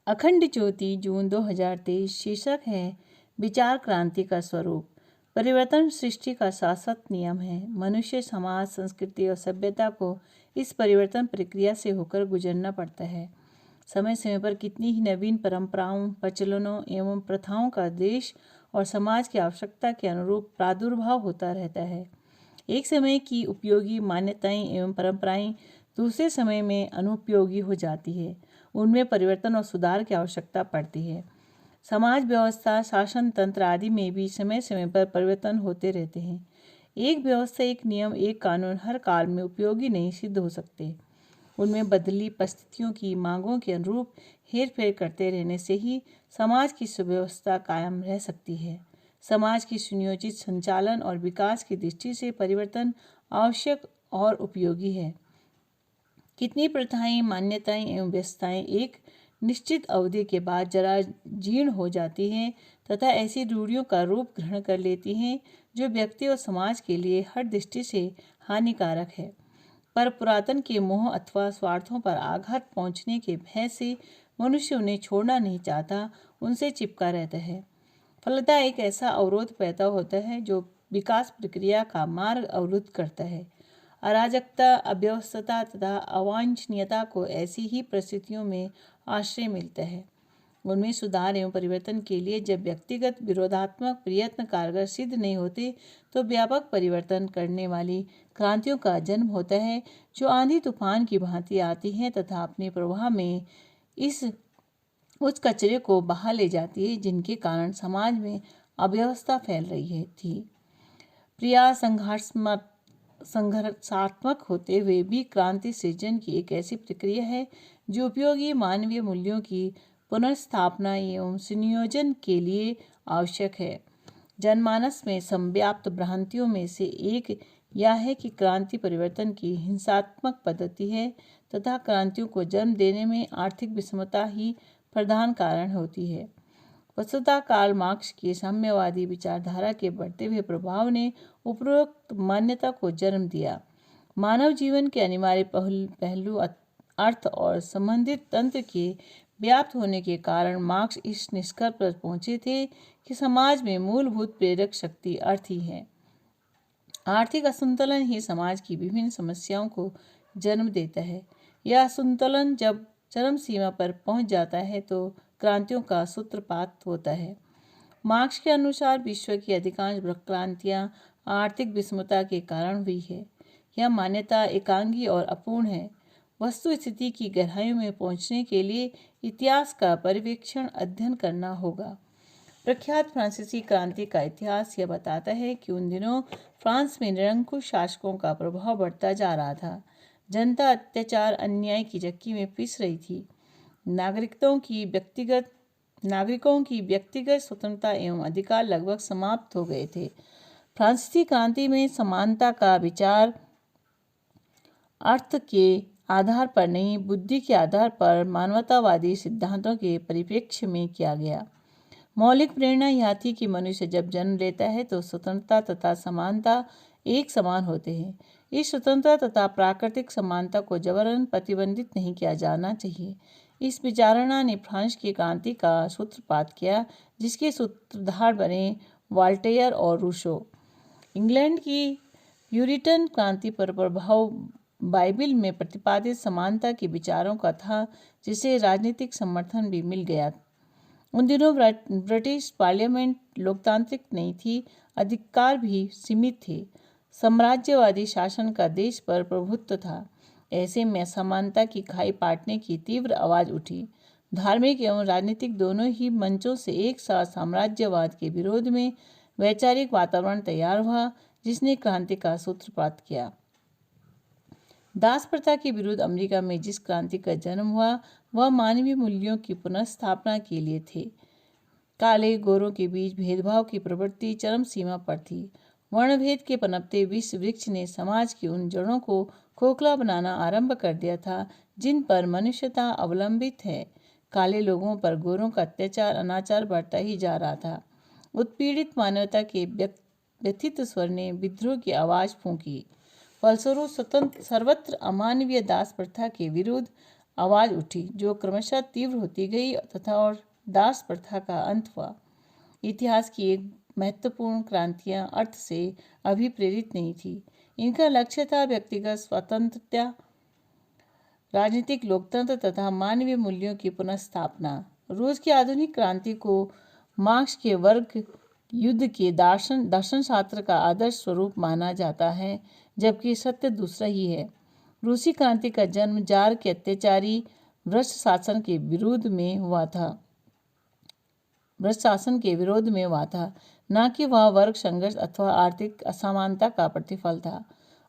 अखंड ज्योति जून 2023। शीर्षक है विचार क्रांति का स्वरूप। परिवर्तन सृष्टि का शाश्वत नियम है। मनुष्य, समाज, संस्कृति और सभ्यता को इस परिवर्तन प्रक्रिया से होकर गुजरना पड़ता है। समय समय पर कितनी ही नवीन परंपराओं, प्रचलनों एवं प्रथाओं का देश और समाज की आवश्यकता के अनुरूप प्रादुर्भाव होता रहता है। एक समय की उपयोगी मान्यताएं एवं परंपराएं दूसरे समय में अनुपयोगी हो जाती है। उनमें परिवर्तन और सुधार की आवश्यकता पड़ती है। समाज व्यवस्था, शासन तंत्र आदि में भी समय समय पर परिवर्तन होते रहते हैं। एक व्यवस्था, एक नियम, एक कानून हर काल में उपयोगी नहीं सिद्ध हो सकते। उनमें बदली परिस्थितियों की मांगों के अनुरूप हेरफेर करते रहने से ही समाज की सुव्यवस्था कायम रह सकती है। समाज की सुनियोजित संचालन और विकास की दृष्टि से परिवर्तन आवश्यक और उपयोगी है। कितनी प्रथाएं, मान्यताएं एवं व्यवस्थाएं एक निश्चित अवधि के बाद जरा जीर्ण हो जाती हैं तथा ऐसी रूढ़ियों का रूप ग्रहण कर लेती हैं जो व्यक्ति और समाज के लिए हर दृष्टि से हानिकारक है। पर पुरातन के मोह अथवा स्वार्थों पर आघात पहुंचने के भय से मनुष्य उन्हें छोड़ना नहीं चाहता, उनसे चिपका रहता है। फलतः एक ऐसा अवरोध पैदा होता है जो विकास प्रक्रिया का मार्ग अवरुद्ध करता है। अराजकता, अव्यवस्था तथा अवांछनीयता को ऐसी ही परिस्थितियों में आश्रय मिलता है। उनमें सुधार एवं परिवर्तन के लिए जब व्यक्तिगत विरोधात्मक प्रयत्न कारगर सिद्ध नहीं होते तो व्यापक परिवर्तन करने वाली क्रांतियों का जन्म होता है, जो आंधी तूफान की भांति आती हैं तथा अपने प्रवाह में उस कचरे को बहा ले जाती है जिनके कारण समाज में अव्यवस्था फैल रही थी। प्रिया संघर्षात्मक होते हुए भी क्रांति सृजन की एक ऐसी प्रक्रिया है जो उपयोगी मानवीय मूल्यों की पुनर्स्थापना एवं संयोजन के लिए आवश्यक है। जनमानस में संव्याप्त भ्रांतियों में से एक यह है कि क्रांति परिवर्तन की हिंसात्मक पद्धति है तथा क्रांतियों को जन्म देने में आर्थिक विषमता ही प्रधान कारण होती है। वस्तुतः कार्ल मार्क्स की साम्यवादी विचारधारा के बढ़ते हुए प्रभाव ने उपरोक्त मान्यता को जन्म दिया। मानव जीवन के अनिवार्य पहलू अर्थ और संबंधित तंत्र के व्याप्त होने के कारण मार्क्स इस निष्कर्ष पर पहुंचे थे कि समाज में मूलभूत प्रेरक शक्ति अर्थ ही है। आर्थिक असंतुलन ही समाज की विभिन्न समस्याओं को जन्म देता है। यह असंतुलन जब चरम सीमा पर पहुंच जाता है तो क्रांतियों का सूत्रपात होता है। मार्क्स के अनुसार विश्व की अधिकांश क्रांतियां आर्थिक विषमता के कारण हुई है। यह मान्यता एकांगी और अपूर्ण है। वस्तु स्थिति की गहराइयों में पहुंचने के लिए इतिहास का पर्यवेक्षण अध्ययन करना होगा। प्रख्यात फ्रांसीसी क्रांति का इतिहास यह बताता है कि उन दिनों फ्रांस में निरंकुश शासकों का प्रभाव बढ़ता जा रहा था। जनता अत्याचार, अन्याय की चक्की में पिस रही थी। नागरिकों की व्यक्तिगत स्वतंत्रता एवं अधिकार लगभग समाप्त हो गए थे। फ्रांसीसी क्रांति में समानता का विचार अर्थ के आधार पर नहीं, बुद्धि के आधार पर मानवतावादी सिद्धांतों के परिप्रेक्ष्य में किया गया। मौलिक प्रेरणा यह थी कि मनुष्य जब जन्म लेता है तो स्वतंत्रता तथा समानता एक समान होते हैं। इस स्वतंत्रता तथा प्राकृतिक समानता को जबरन प्रतिबंधित नहीं किया जाना चाहिए। इस विचारणा ने फ्रांस की क्रांति का सूत्रपात किया, जिसके सूत्रधार बने वॉल्टेयर और रूसो। इंग्लैंड की प्यूरिटन क्रांति पर प्रभाव बाइबिल में प्रतिपादित समानता के विचारों का था, जिसे राजनीतिक समर्थन भी मिल गया। उन दिनों ब्रिटिश पार्लियामेंट लोकतांत्रिक नहीं थी, अधिकार भी सीमित थे। साम्राज्यवादी शासन का देश पर प्रभुत्व था। ऐसे में समानता की खाई पाटने की तीव्र आवाज उठी। धार्मिक एवं राजनीतिक दोनों ही मंचों से एक साथ साम्राज्यवाद के विरोध में वैचारिक वातावरण तैयार हुआ, जिसने क्रांति का सूत्रपात किया। दास प्रथा के विरुद्ध अमेरिका में जिस क्रांति का जन्म हुआ वह मानवीय मूल्यों की पुनर्स्थापना के लिए थे। काले गोरों के बीच भेदभाव की प्रवृत्ति चरम सीमा पर थी। वर्णभेद के पनपते विश्व वृक्ष ने समाज की उन जड़ों को खोखला बनाना आरंभ कर दिया था जिन पर मनुष्यता अवलंबित है। काले लोगों पर गोरों का अत्याचार, अनाचार बढ़ता ही जा रहा था। उत्पीड़ित मानवता के व्यथित स्वर ने विद्रोह की आवाज फूंकी। फलस्वरूप सर्वत्र अमानवीय दास प्रथा के विरुद्ध आवाज़ उठी, जो क्रमशः तीव्र होती गई तथा और दास प्रथा का अंत हुआ। इतिहास की एक महत्वपूर्ण क्रांतियाँ अर्थ से अभिप्रेरित नहीं थी। इनका लक्ष्य था व्यक्तिगत स्वतंत्रता, राजनीतिक लोकतंत्र तथा मानवीय मूल्यों की पुनर्स्थापना। रूस की आधुनिक क्रांति को मार्क्स के वर्ग युद्ध के दर्शनशास्त्र का आदर्श स्वरूप माना जाता है, जबकि सत्य दूसरा ही है। रूसी क्रांति का जन्म जार के अत्याचारी भ्रष्ट शासन के विरोध में हुआ था, न कि वह वर्ग संघर्ष अथवा आर्थिक असमानता का प्रतिफल था।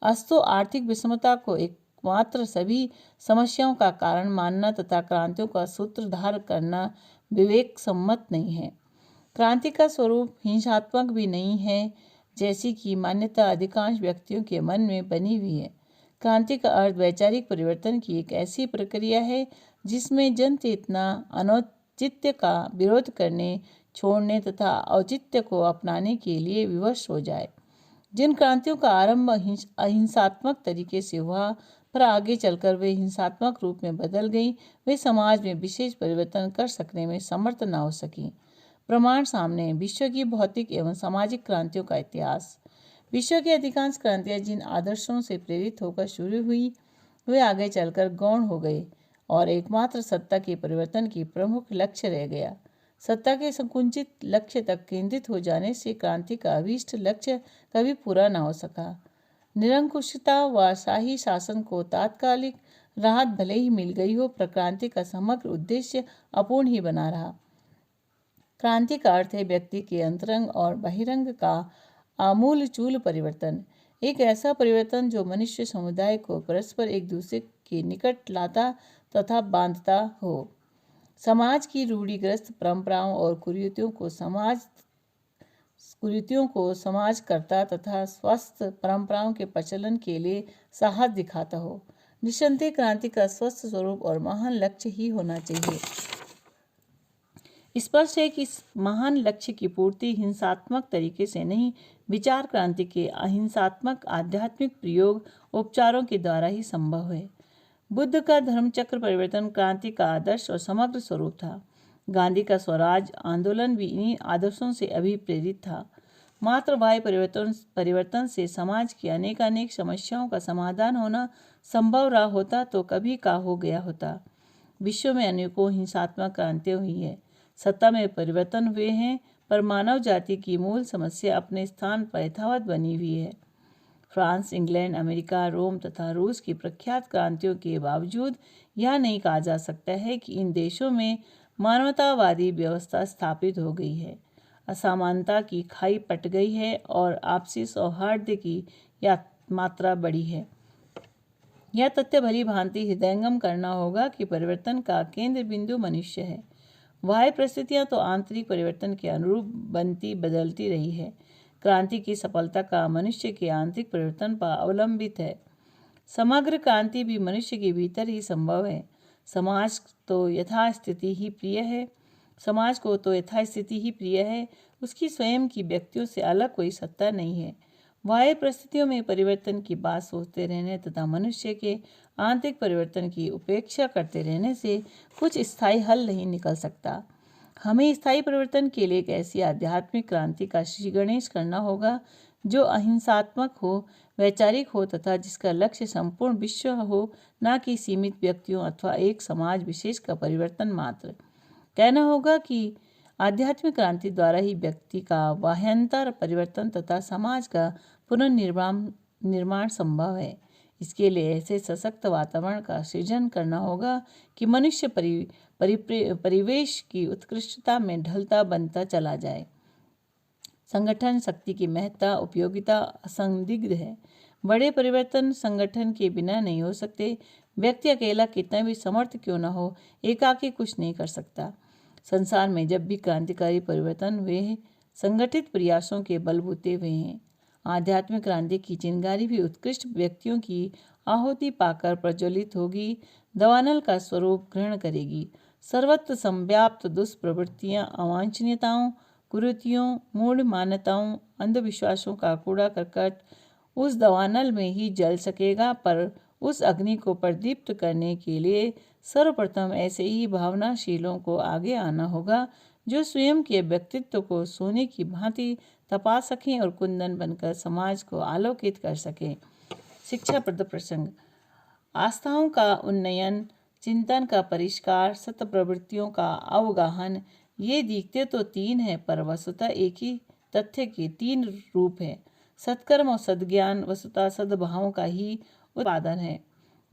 अस्तु आर्थिक विषमता को एकमात्र सभी समस्याओं का कारण मानना तथा क्रांतियों का सूत्रधार करना विवेक सम्मत नहीं है। क्रांति का स्वरूप हिंसात्मक भी नहीं है, जैसी कि मान्यता अधिकांश व्यक्तियों के मन में बनी हुई है। क्रांति का अर्थ वैचारिक परिवर्तन की एक ऐसी प्रक्रिया है जिसमें जन चेतना अनौचित्य का विरोध करने, छोड़ने तथा औचित्य को अपनाने के लिए विवश हो जाए। जिन क्रांतियों का आरंभ अहिंसात्मक तरीके से हुआ, पर आगे चलकर वे हिंसात्मक रूप में बदल गई, वे समाज में विशेष परिवर्तन कर सकने में समर्थ न हो सकी। प्रमाण सामने। विश्व की भौतिक एवं सामाजिक क्रांतियों का इतिहास। विश्व की अधिकांश क्रांतियाँ जिन आदर्शों से प्रेरित होकर शुरू हुई, वे आगे चलकर गौण हो गए और एकमात्र सत्ता के परिवर्तन की प्रमुख लक्ष्य रह गया। सत्ता के संकुचित लक्ष्य तक केंद्रित हो जाने से क्रांति का अभीष्ट लक्ष्य कभी पूरा न हो सका। निरंकुशता व शाही शासन को तात्कालिक राहत भले ही मिल गई हो, पर क्रांति का समग्र उद्देश्य अपूर्ण ही बना रहा। क्रांति का अर्थ है व्यक्ति के अंतरंग और बहिरंग का आमूलचूल परिवर्तन। एक ऐसा परिवर्तन जो मनुष्य समुदाय को परस्पर एक दूसरे के निकट लाता तथा बांधता हो। समाज की रूढ़िग्रस्त परंपराओं और कुरीतियों को समाज करता तथा स्वस्थ परंपराओं के प्रचलन के लिए साहस दिखाता हो। निस्संदेह क्रांति का स्वस्थ स्वरूप और महान लक्ष्य ही होना चाहिए। स्पष्ट है कि इस महान लक्ष्य की पूर्ति हिंसात्मक तरीके से नहीं, विचार क्रांति के अहिंसात्मक आध्यात्मिक प्रयोग उपचारों के द्वारा ही संभव है। बुद्ध का धर्मचक्र परिवर्तन क्रांति का आदर्श और समग्र स्वरूप था। गांधी का स्वराज आंदोलन भी इन्हीं आदर्शों से अभिप्रेरित था। मात्र बाह्य परिवर्तन से समाज की अनेकानेक समस्याओं का समाधान होना संभव रहा होता तो कभी का हो गया होता। विश्व में अनेकों हिंसात्मक क्रांतियां हुई है, सत्ता में परिवर्तन हुए हैं, पर मानव जाति की मूल समस्या अपने स्थान पर यथावत बनी हुई है। फ्रांस, इंग्लैंड, अमेरिका, रोम तथा रूस की प्रख्यात क्रांतियों के बावजूद यह नहीं कहा जा सकता है कि इन देशों में मानवतावादी व्यवस्था स्थापित हो गई है। असमानता की खाई पट गई है और आपसी सौहार्द की मात्रा बढ़ी है। यह तथ्य भली भांति हृदयंगम करना होगा कि परिवर्तन का केंद्र बिंदु मनुष्य है। बाह्य परिस्थितियां तो आंतरिक परिवर्तन के अनुरूप बनती बदलती रही है। क्रांति की सफलता का मनुष्य के आंतरिक परिवर्तन पर अवलंबित है। समग्र क्रांति भी मनुष्य के भीतर ही संभव है। समाज को तो यथास्थिति ही प्रिय है, उसकी स्वयं की व्यक्तियों से अलग कोई सत्ता नहीं है। बाह्य परिस्थितियों में परिवर्तन की बात सोचते रहने तथा मनुष्य के आंतरिक परिवर्तन की उपेक्षा करते रहने से कुछ स्थायी हल नहीं निकल सकता। हमें स्थायी परिवर्तन के लिए एक ऐसी आध्यात्मिक क्रांति का श्री गणेश करना होगा जो अहिंसात्मक हो, वैचारिक हो तथा जिसका लक्ष्य संपूर्ण विश्व हो, न कि सीमित व्यक्तियों अथवा एक समाज विशेष का परिवर्तन मात्र। कहना होगा कि आध्यात्मिक क्रांति द्वारा ही व्यक्ति का बाह्यांतर परिवर्तन तथा समाज का पुनर्निर्माण संभव है। इसके लिए ऐसे सशक्त वातावरण का सृजन करना होगा कि मनुष्य परिवेश की उत्कृष्टता में ढलता बनता चला जाए। संगठन शक्ति की महत्ता उपयोगिता असंदिग्ध है। बड़े परिवर्तन संगठन के बिना नहीं हो सकते। व्यक्ति अकेला कितना भी समर्थ क्यों न हो, एकाकी कुछ नहीं कर सकता। संसार में जब भी क्रांतिकारी परिवर्तन हुए हैं, संगठित प्रयासों के बलबूते हुए हैं। आध्यात्मिक क्रांति की चिंगारी भी उत्कृष्ट व्यक्तियों की आहुति पाकर प्रज्वलित होगी, दावानल का स्वरूप ग्रहण करेगी। सर्वत्र संव्याप्त दुष्प्रवृत्तियां, अवांछनीयताओं, कुरीतियों, मूढ़ मान्यताओं, अंधविश्वासों का कूड़ा करकट उस दावानल में ही जल सकेगा, पर उस अग्नि को प्रदीप्त करने के लिए सर्वप्रथम ऐसे ही भावनाशीलों को आगे आना होगा जो स्वयं के व्यक्तित्व को सोने की भांति तपा सकें और कुंदन बनकर समाज को आलोकित कर सकें। शिक्षाप्रद प्रसंग। आस्थाओं का उन्नयन, चिंतन का परिष्कार, सत प्रवृत्तियों का अवगाहन, ये दिखते तो तीन हैं पर वस्तुतः एक ही तथ्य के तीन रूप हैं। सत्कर्म और सद्ज्ञान वस्तुतः सद्भावों का ही उत्पादन है।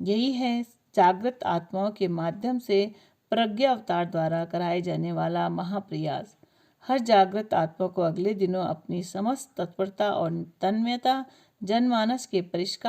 यही है जागृत आत्माओं के माध्यम से प्रज्ञा अवतार द्वारा कराए जाने वाला महाप्रयास। हर जागृत आत्मा को अगले दिनों अपनी समस्त तत्परता और तन्मयता जनमानस के परिष्कार